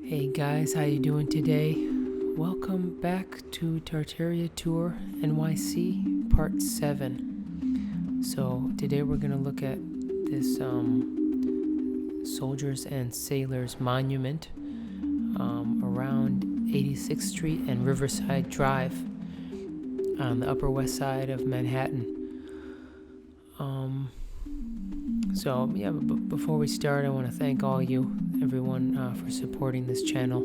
Hey guys, how you doing today? Welcome back to Tartaria Tour NYC Part 7. So today we're going to look at this Soldiers and Sailors Monument around 86th Street and Riverside Drive on the Upper West Side of Manhattan. Before we start, I want to thank everyone for supporting this channel.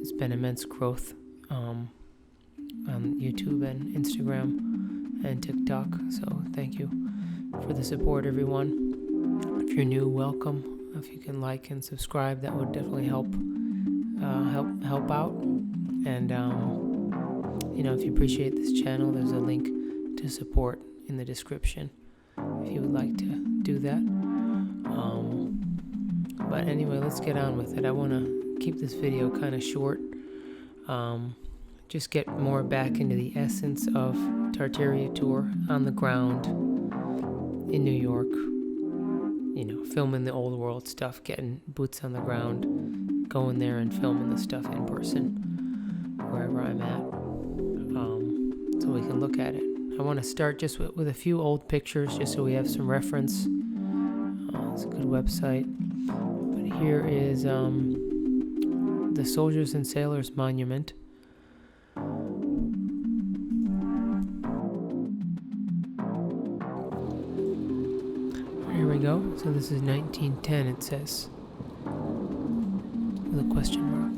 It's been immense growth on YouTube and Instagram and TikTok, so thank you for the support, everyone. If you're new, welcome. If you can like and subscribe, that would definitely help out. And if you appreciate this channel, there's a link to support in the description if you would like to do that. But anyway, let's get on with it. I want to keep this video kind of short. Just get more back into the essence of Tartaria Tour on the ground in New York. Filming the old world stuff, getting boots on the ground, going there and filming the stuff in person wherever I'm at, so we can look at it. I want to start just with a few old pictures, just so we have some reference. It's a good website. But here is the Soldiers and Sailors Monument. Here we go. So this is 1910, it says, with a question mark.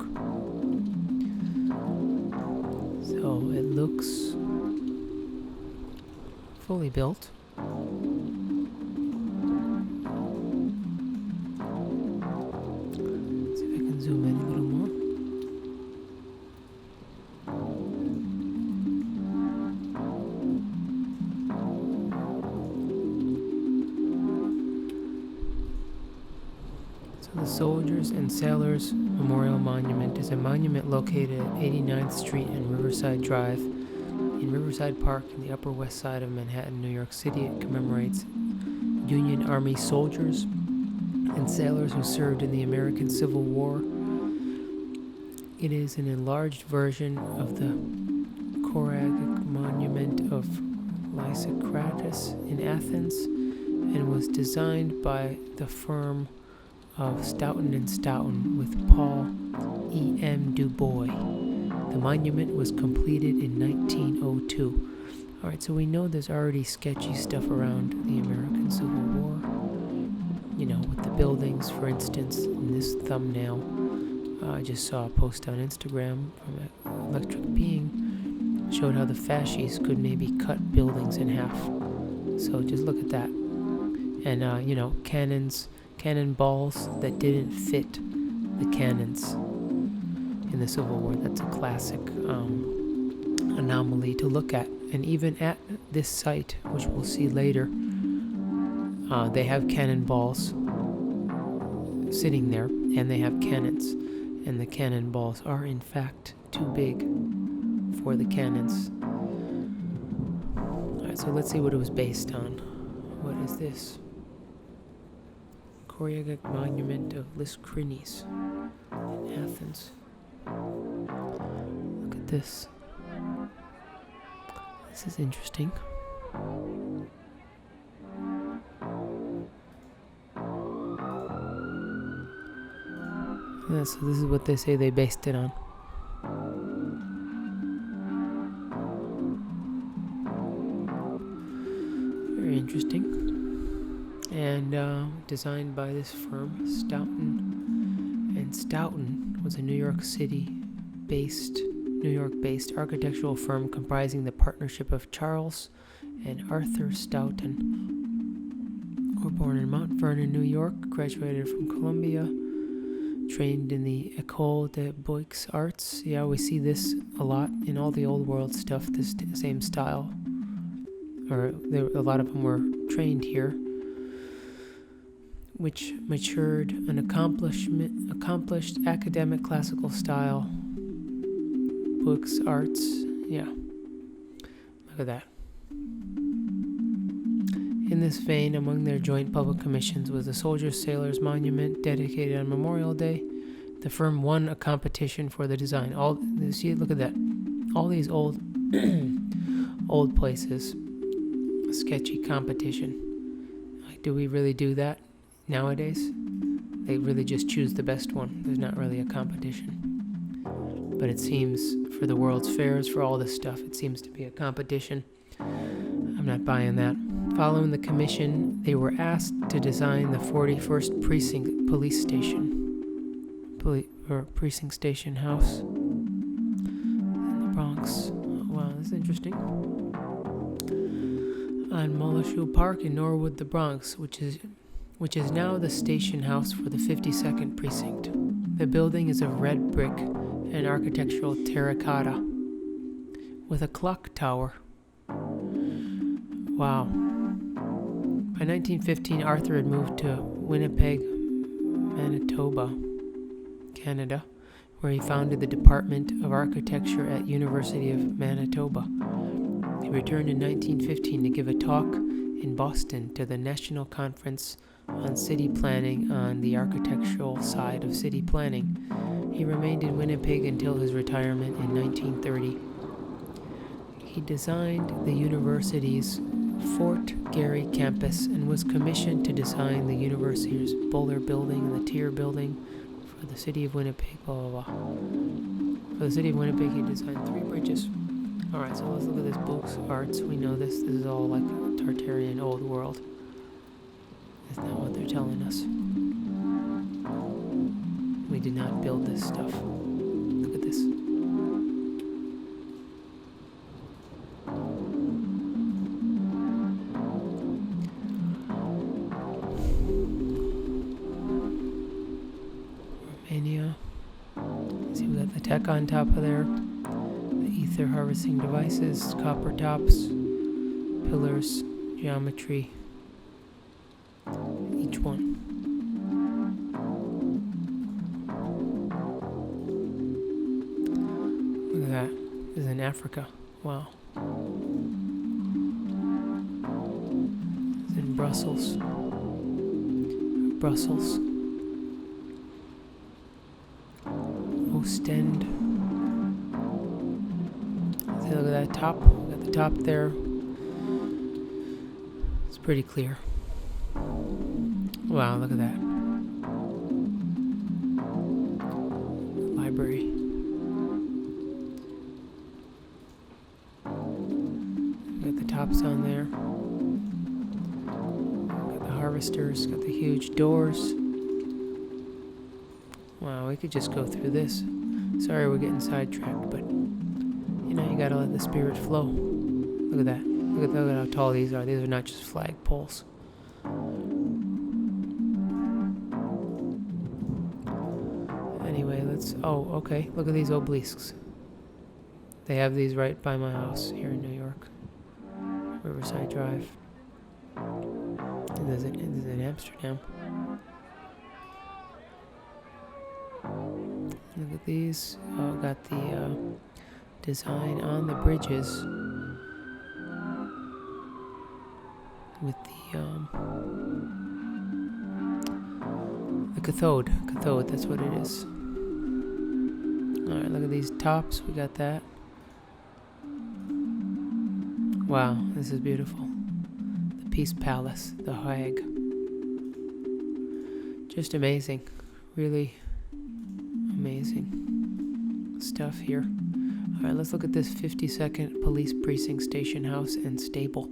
So it looks fully built. Let's see if I can zoom in a little more. So the Soldiers and Sailors Memorial Monument is a monument located at 89th Street and Riverside Drive in Riverside Park in the Upper West Side of Manhattan, New York City. It commemorates Union Army soldiers and sailors who served in the American Civil War. It is an enlarged version of the choragic monument of Lysistratus in Athens and was designed by the firm of Stoughton & Stoughton with Paul E.M. Du Bois. The monument was completed in 1902. Alright, so we know there's already sketchy stuff around the American Civil War. With the buildings, for instance, in this thumbnail. I just saw a post on Instagram from Electric Being. Showed how the fascists could maybe cut buildings in half. So just look at that. And, cannonballs that didn't fit the cannons in the Civil War. That's a classic anomaly to look at. And even at this site, which we'll see later, they have cannonballs sitting there, and they have cannons. And the cannonballs are, in fact, too big for the cannons. Alright, so let's see what it was based on. What is this? Choragic Monument of Lysistratus in Athens. Look at this. This is interesting. Yeah, so this is what they say they based it on. Very interesting. And designed by this firm, Stoughton & Stoughton, was a New York-based architectural firm comprising the partnership of Charles and Arthur Stoughton. Were born in Mount Vernon, New York, graduated from Columbia, trained in the École des Beaux Arts. Yeah, we see this a lot in all the old world stuff, this same style. A lot of them were trained here, which matured an accomplished academic classical style. Books, arts, yeah. Look at that. In this vein, among their joint public commissions was the Soldiers Sailors Monument, dedicated on Memorial Day, The firm won a competition for the design. See, look at that. All these old old places. A sketchy competition. Like, do we really do that nowadays? They really just choose the best one. There's not really a competition. But it seems for the World's Fairs, for all this stuff, it seems to be a competition. I'm not buying that. Following the commission, they were asked to design the 41st Precinct Police Station. Precinct Station House in the Bronx. Oh, wow, that's interesting. On Molashu Park in Norwood, the Bronx, which is now the station house for the 52nd Precinct. The building is of red brick and architectural terracotta with a clock tower. Wow. By 1915, Arthur had moved to Winnipeg, Manitoba, Canada, where he founded the Department of Architecture at University of Manitoba. He returned in 1915 to give a talk in Boston to the National Conference on City Planning on the architectural side of city planning. He remained in Winnipeg until his retirement in 1930. He designed the university's Fort Garry campus and was commissioned to design the university's Buller Building and the Tier Building for the city of Winnipeg, blah, blah, blah. For the city of Winnipeg, he designed 3 bridges. Alright, so let's look at this books, arts. We know this. This is all like Tartarian old world. That's not what they're telling us. We did not build this stuff. Look at this. Romania. See, we got the tech on top of there. The ether harvesting devices, copper tops, pillars, geometry. Each one. Look at that. This is in Africa. Wow. It's in Brussels. Brussels. Ostend. See, look at that top. We got the top there. It's pretty clear. Wow, look at that. Library. Got the tops on there. Got the harvesters, got the huge doors. Wow, we could just go through this. Sorry we're getting sidetracked, but you know, you gotta let the spirit flow. Look at that. Look at how tall these are. These are not just flag poles. Anyway, oh, okay. Look at these obelisks. They have these right by my house here in New York. Riverside Drive. This is in Amsterdam. Look at these. Oh, got the design on the bridges with the cathode. Cathode, that's what it is. Alright, look at these tops. We got that. Wow, this is beautiful. The Peace Palace, the Hague. Just amazing. Really amazing stuff here. Alright, let's look at this 52nd Police Precinct Station House and Stable.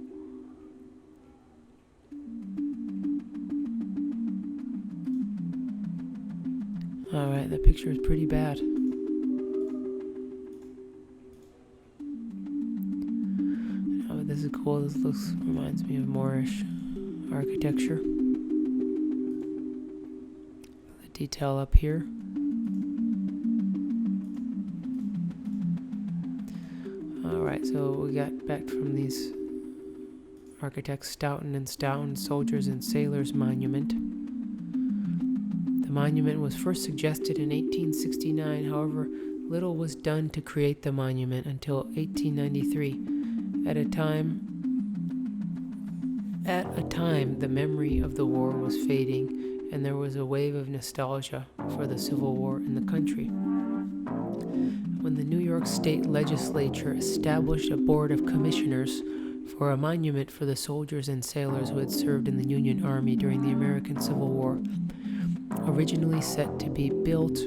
Alright, that picture is pretty bad. Oh, but this is cool. This reminds me of Moorish architecture. The detail up here. Alright, so we got back from these architects Stoughton and Stoughton Soldiers and Sailors Monument. The monument was first suggested in 1869, however, little was done to create the monument until 1893. At a time, the memory of the war was fading and there was a wave of nostalgia for the Civil War in the country. When the New York State Legislature established a board of commissioners for a monument for the soldiers and sailors who had served in the Union Army during the American Civil War, originally set to be built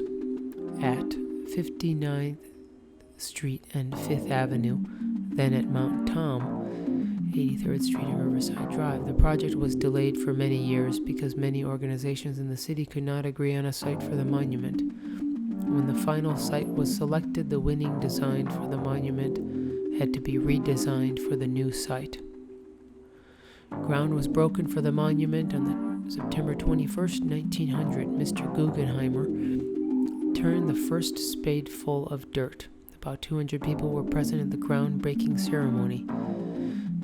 at 59th Street and 5th Avenue, then at Mount Tom, 83rd Street and Riverside Drive. The project was delayed for many years because many organizations in the city could not agree on a site for the monument. When the final site was selected, the winning design for the monument had to be redesigned for the new site. Ground was broken for the monument on September 21st, 1900. Mr. Guggenheimer turned the first spadeful of dirt. About 200 people were present at the groundbreaking ceremony.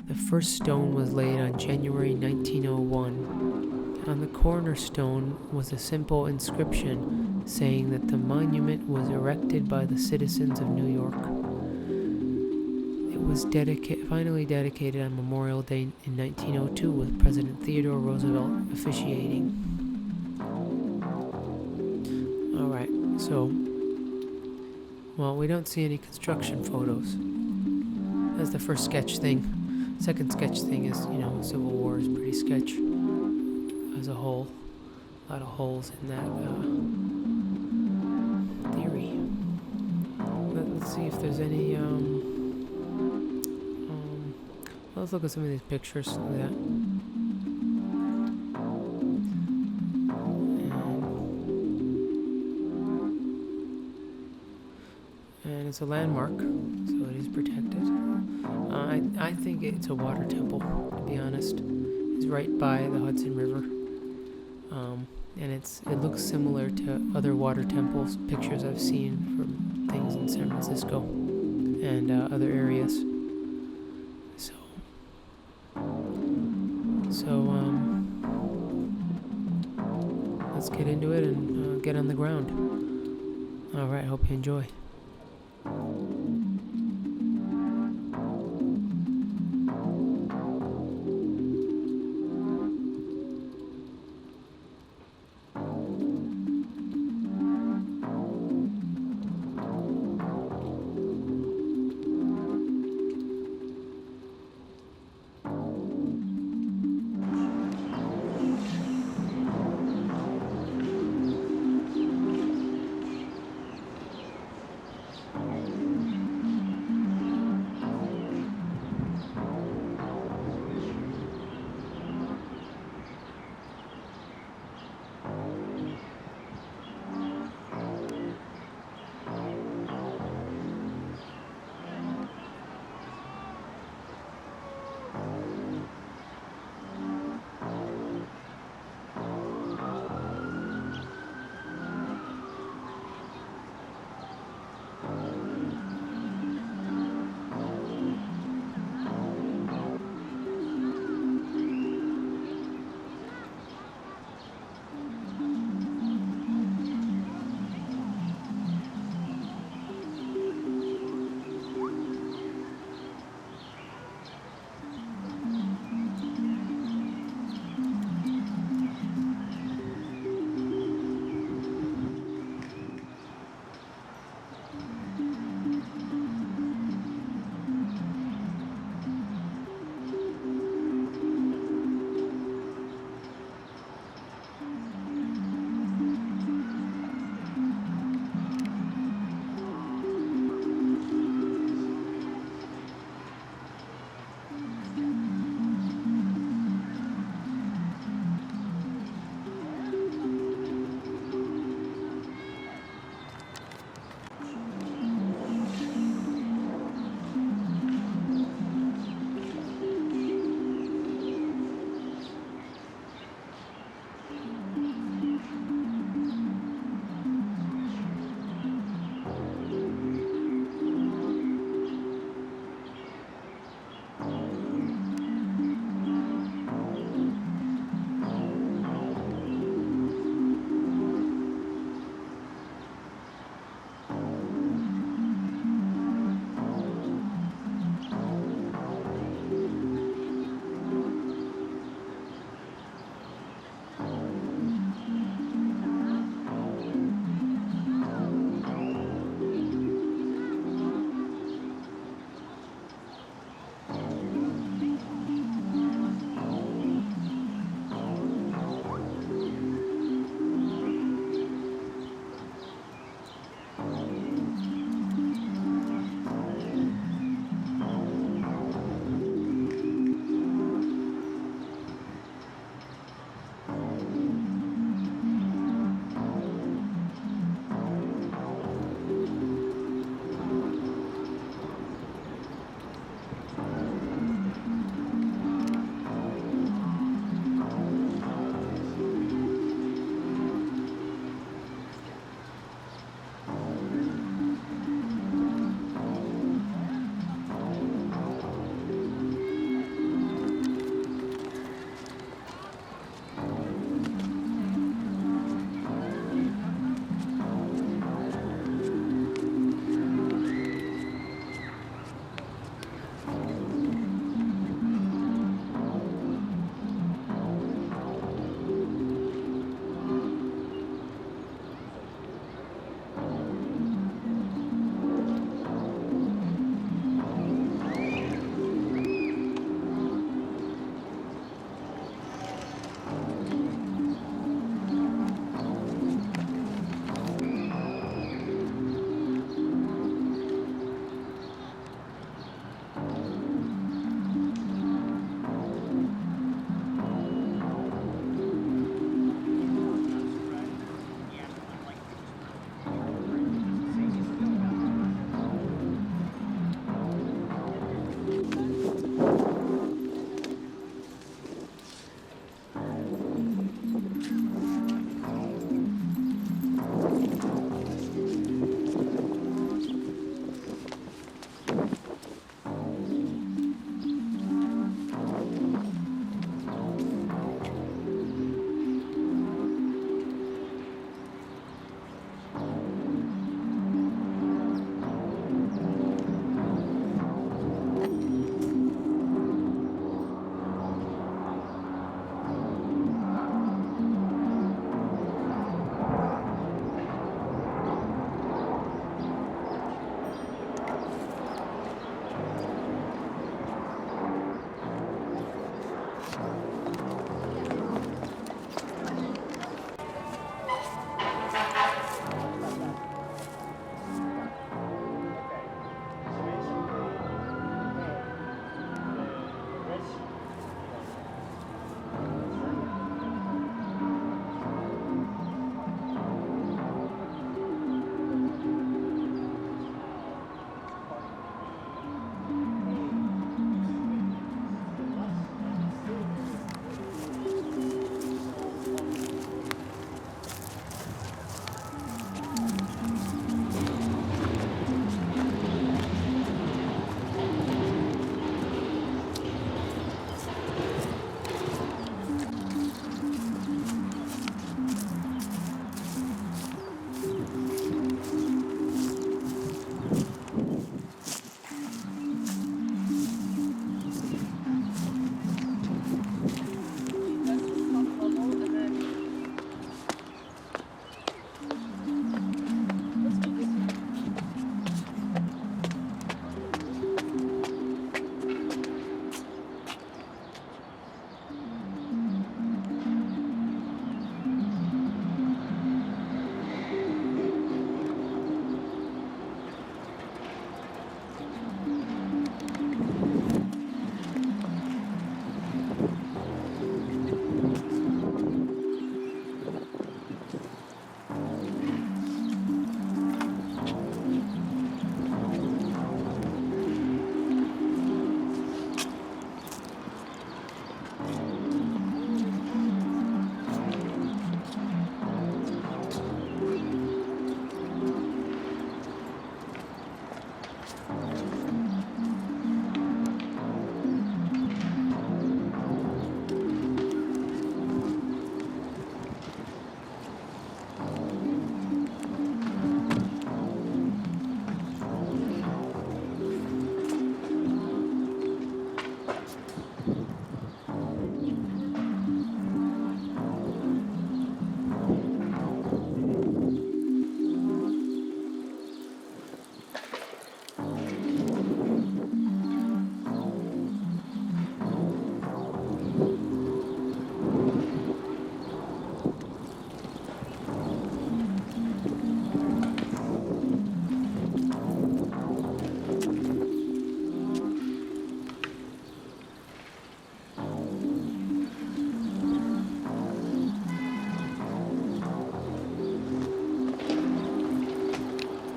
The first stone was laid on January 1901. On the cornerstone was a simple inscription saying that the monument was erected by the citizens of New York. It was finally dedicated on Memorial Day in 1902 with President Theodore Roosevelt officiating. Alright, so, well, we don't see any construction photos. That's the first sketch thing. Second sketch thing is, Civil War is pretty sketch as a whole. A lot of holes in that theory. Let's see if there's any, let's look at some of these pictures. Look at that. And it's a landmark, so it is protected. I think it's a water temple, to be honest. It's right by the Hudson River. And it looks similar to other water temples, pictures I've seen from things in San Francisco and other areas. So let's get into it and get on the ground. Alright, hope you enjoy.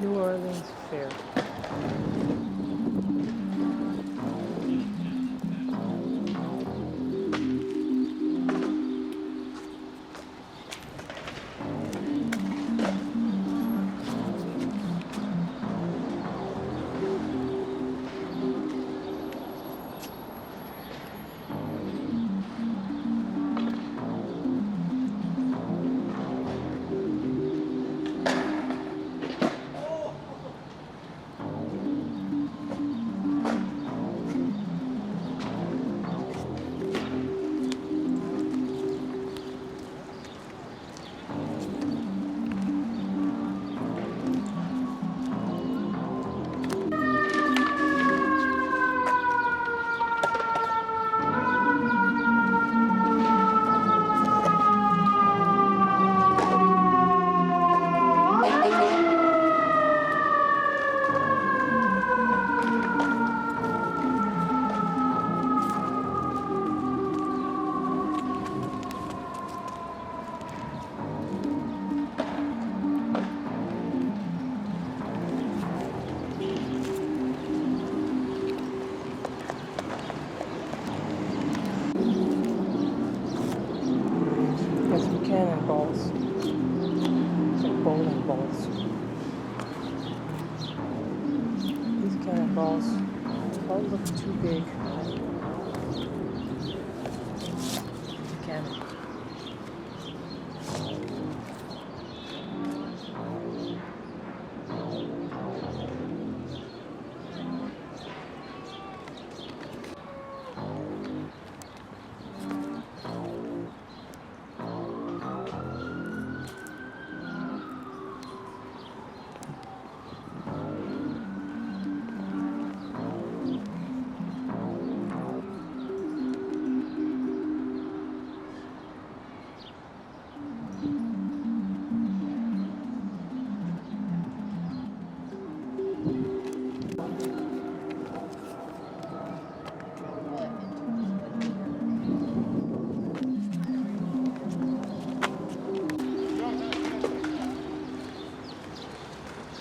New Orleans Fair. Got some cannonballs. It's like bowling balls. These cannonballs probably look too big. Cannon.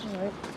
All right.